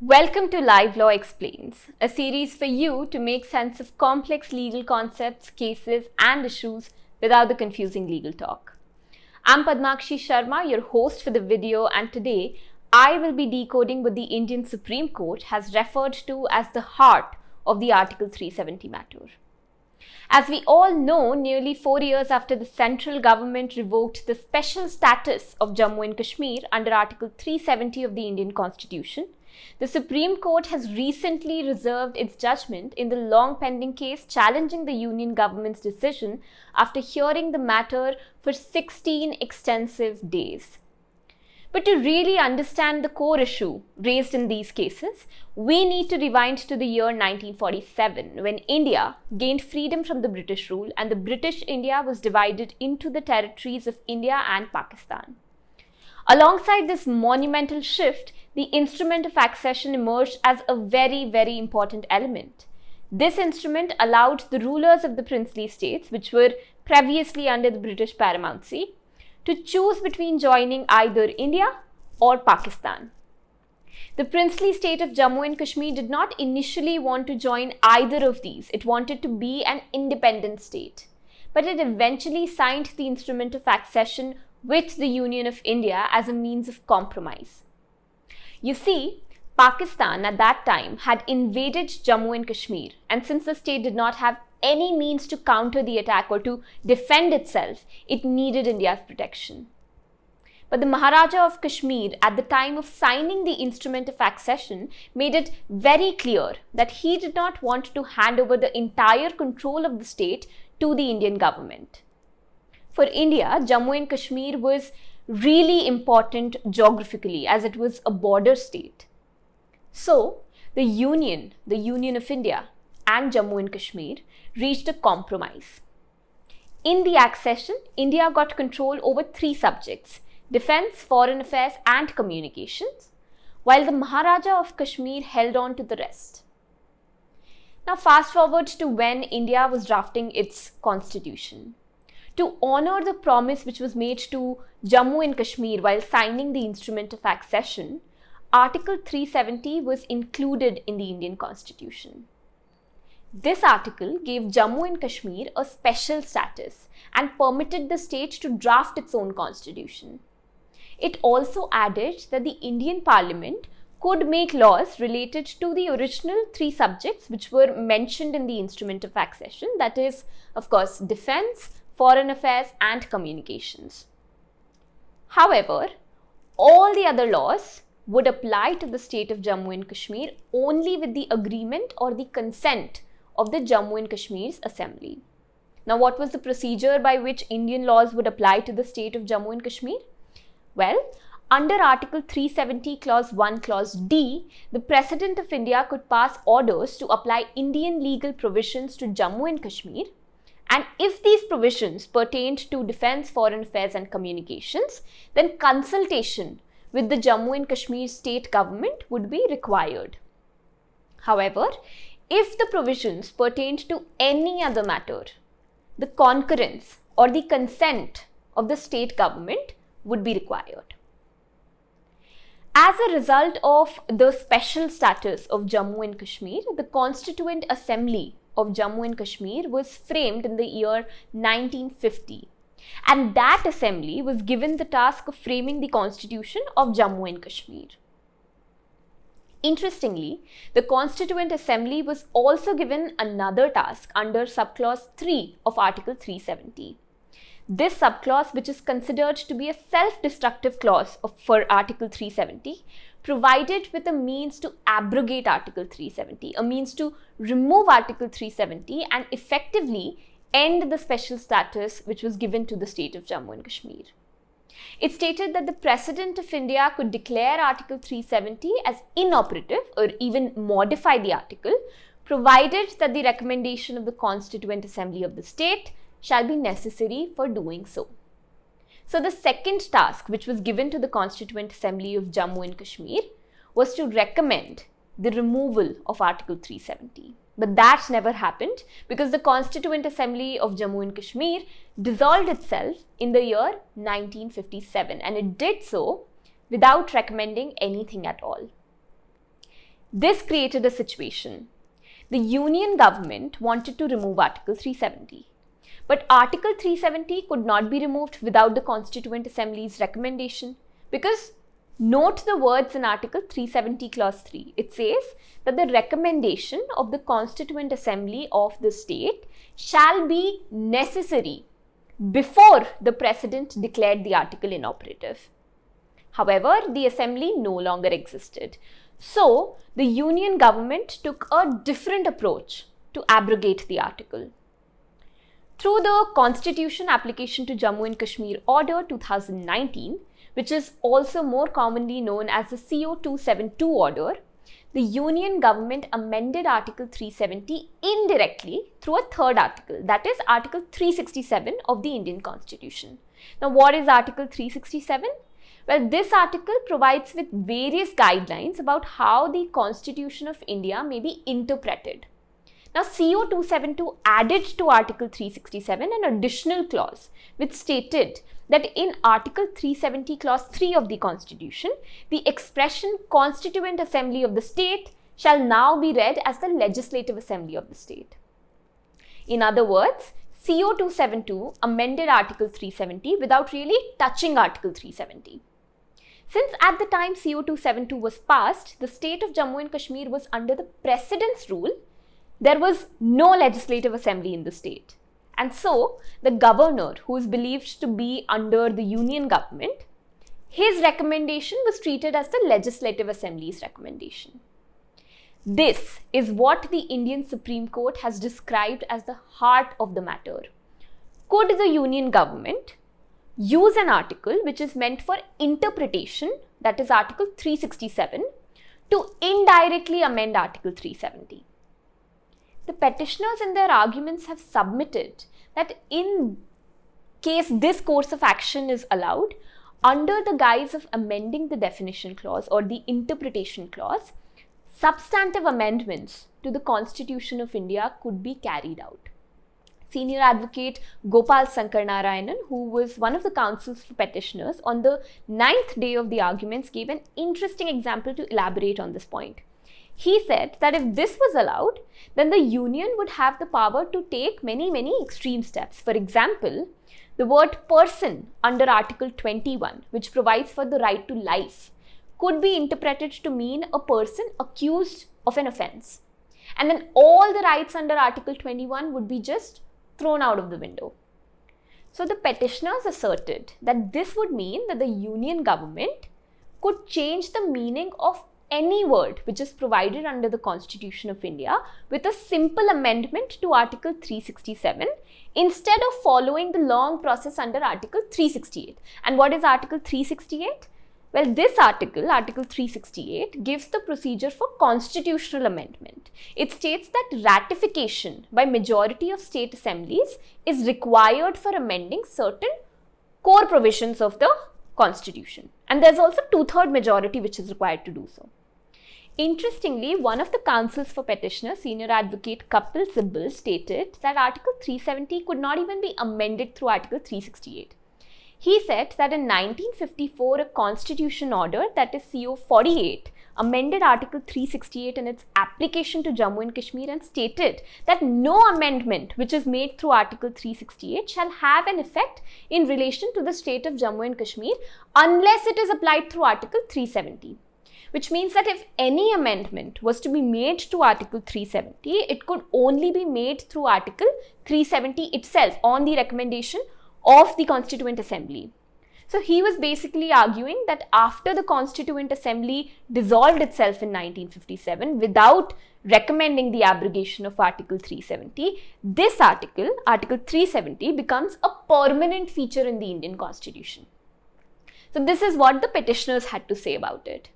Welcome to Live Law Explains, a series for you to make sense of complex legal concepts, cases, and issues without the confusing legal talk. I'm Padmakshi Sharma, your host for the video, and today I will be decoding what the Indian Supreme Court has referred to as the heart of the Article 370 matter. As we all know, nearly 4 years after the central government revoked the special status of Jammu and Kashmir under Article 370 of the Indian Constitution, the Supreme Court has recently reserved its judgment in the long-pending case challenging the Union government's decision after hearing the matter for 16 extensive days. But to really understand the core issue raised in these cases, we need to rewind to the year 1947, when India gained freedom from the British rule and the British India was divided into the territories of India and Pakistan. Alongside this monumental shift, the instrument of accession emerged as a very, very important element. This instrument allowed the rulers of the princely states, which were previously under the British paramountcy, to choose between joining either India or Pakistan. The princely state of Jammu and Kashmir did not initially want to join either of these. It wanted to be an independent state. But it eventually signed the instrument of accession with the Union of India as a means of compromise. You see, Pakistan at that time had invaded Jammu and Kashmir, and since the state did not have any means to counter the attack or to defend itself, it needed India's protection. But the Maharaja of Kashmir, at the time of signing the instrument of accession, made it very clear that he did not want to hand over the entire control of the state to the Indian government. For India, Jammu and Kashmir was really important geographically as it was a border state. So, the Union of India and Jammu and Kashmir reached a compromise. In the accession, India got control over 3 subjects: defense, foreign affairs, and communications, while the Maharaja of Kashmir held on to the rest. Now, fast forward to when India was drafting its constitution. To honor the promise which was made to Jammu and Kashmir while signing the instrument of accession, Article 370 was included in the Indian Constitution. This article gave Jammu and Kashmir a special status and permitted the state to draft its own constitution. It also added that the Indian Parliament could make laws related to the original 3 subjects which were mentioned in the instrument of accession, that is, of course, defense, foreign affairs, and communications. However, all the other laws would apply to the state of Jammu and Kashmir only with the agreement or the consent of the Jammu and Kashmir's assembly. Now, what was the procedure by which Indian laws would apply to the state of Jammu and Kashmir? Well, under Article 370 Clause 1 Clause D, the President of India could pass orders to apply Indian legal provisions to Jammu and Kashmir, and if these provisions pertained to defense, foreign affairs, and communications, then consultation with the Jammu and Kashmir state government would be required. However, if the provisions pertained to any other matter, the concurrence or the consent of the state government would be required. As a result of the special status of Jammu and Kashmir, the Constituent Assembly of Jammu and Kashmir was framed in the year 1950, and that assembly was given the task of framing the constitution of Jammu and Kashmir. Interestingly, the Constituent Assembly was also given another task under subclause 3 of Article 370. This subclause, which is considered to be a self-destructive clause for Article 370, provided with a means to abrogate Article 370, a means to remove Article 370 and effectively end the special status which was given to the state of Jammu and Kashmir. It stated that the President of India could declare Article 370 as inoperative or even modify the article, provided that the recommendation of the Constituent Assembly of the state shall be necessary for doing so. So the second task which was given to the Constituent Assembly of Jammu and Kashmir was to recommend the removal of Article 370. But that never happened because the Constituent Assembly of Jammu and Kashmir dissolved itself in the year 1957, and it did so without recommending anything at all. This created a situation. The Union government wanted to remove Article 370. But Article 370 could not be removed without the Constituent Assembly's recommendation, because note the words in Article 370 Clause 3. It says that the recommendation of the Constituent Assembly of the state shall be necessary before the President declared the article inoperative. However, the Assembly no longer existed. So, the Union government took a different approach to abrogate the article. Through the Constitution Application to Jammu and Kashmir Order 2019, which is also more commonly known as the CO 272 order, the Union government amended Article 370 indirectly through a third article, that is Article 367 of the Indian Constitution. Now, what is Article 367? Well, this article provides with various guidelines about how the Constitution of India may be interpreted. Now, CO 272 added to Article 367 an additional clause which stated that in Article 370 Clause 3 of the Constitution, the expression Constituent Assembly of the state shall now be read as the Legislative Assembly of the state. In other words, CO 272 amended Article 370 without really touching Article 370. Since at the time CO 272 was passed, the state of Jammu and Kashmir was under the President's rule. There was no legislative assembly in the state. And so, the governor, who is believed to be under the Union government, his recommendation was treated as the Legislative Assembly's recommendation. This is what the Indian Supreme Court has described as the heart of the matter. Could the Union government use an article which is meant for interpretation, that is Article 367, to indirectly amend Article 370? The petitioners in their arguments have submitted that in case this course of action is allowed, under the guise of amending the definition clause or the interpretation clause, substantive amendments to the Constitution of India could be carried out. Senior advocate Gopal Sankarnarayanan, who was one of the counsels for petitioners, on the 9th day of the arguments gave an interesting example to elaborate on this point. He said that if this was allowed, then the Union would have the power to take many extreme steps. For example, the word person under Article 21, which provides for the right to life, could be interpreted to mean a person accused of an offense. And then all the rights under Article 21 would be just thrown out of the window. So the petitioners asserted that this would mean that the Union government could change the meaning of any word which is provided under the Constitution of India with a simple amendment to Article 367 instead of following the long process under Article 368. And what is Article 368? Well, this article, Article 368, gives the procedure for constitutional amendment. It states that ratification by majority of state assemblies is required for amending certain core provisions of the Constitution. And there's also 2/3 majority which is required to do so. Interestingly, one of the counsels for petitioners, Senior Advocate Kapil Sibal, stated that Article 370 could not even be amended through Article 368. He said that in 1954, a constitution order, that is CO 48, amended Article 368 in its application to Jammu and Kashmir and stated that no amendment which is made through Article 368 shall have an effect in relation to the state of Jammu and Kashmir unless it is applied through Article 370. Which means that if any amendment was to be made to Article 370, it could only be made through Article 370 itself on the recommendation of the Constituent Assembly. So he was basically arguing that after the Constituent Assembly dissolved itself in 1957 without recommending the abrogation of Article 370, this article, Article 370, becomes a permanent feature in the Indian Constitution. So this is what the petitioners had to say about it.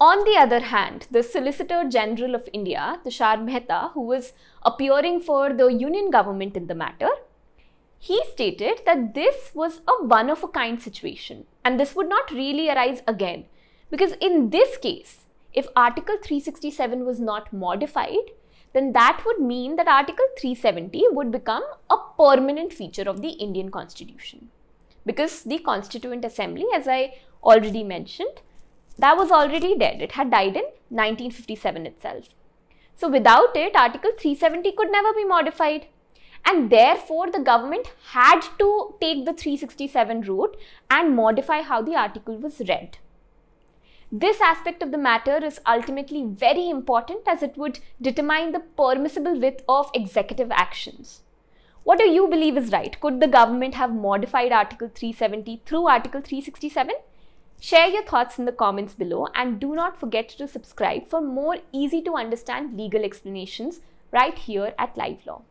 On the other hand, the Solicitor General of India, Tushar Mehta, who was appearing for the Union government in the matter, he stated that this was a one-of-a-kind situation and this would not really arise again, because in this case, if Article 367 was not modified, then that would mean that Article 370 would become a permanent feature of the Indian Constitution. Because the Constituent Assembly, as I already mentioned, That was already dead. It had died in 1957 itself. So without it, Article 370 could never be modified. And therefore, the government had to take the 367 route and modify how the article was read. This aspect of the matter is ultimately very important as it would determine the permissible width of executive actions. What do you believe is right? Could the government have modified Article 370 through Article 367? Share your thoughts in the comments below and do not forget to subscribe for more easy to understand legal explanations right here at Live Law.